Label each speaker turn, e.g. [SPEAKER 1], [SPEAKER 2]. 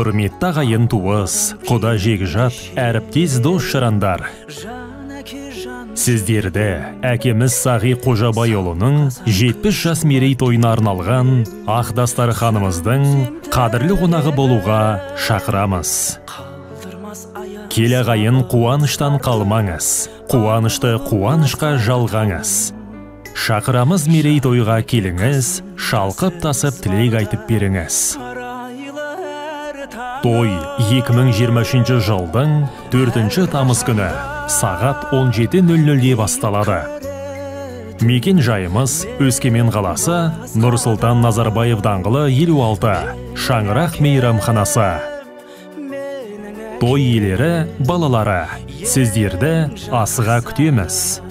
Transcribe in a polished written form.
[SPEAKER 1] Құрметті ағайын туыс, құда жекжат, әріптес дос жарандар. Сіздерді әкеміз Сағи Қожабайұлының 70 жас мерейтойына арналған Ақ дастарханымыздың қадірлі қонағы болуға шақырамыз. Кел ағайын, қуаныштан қалмаңыз, қуанышты қуанышқа жалғаңыз. Шақырамыз мерейтойға келіңіз, шалқып тасып тілек айтып беріңіз. Той 2023 жылдың 4 тамыз күні сағат 17:00-де басталады. Мекен жайымыз Өскемен қаласы, Нұрсұлтан Назарбаев даңғылы 56, Шаңырақ мейрамханасы. Той иелері, балалары, сіздерді асыға күтеміз.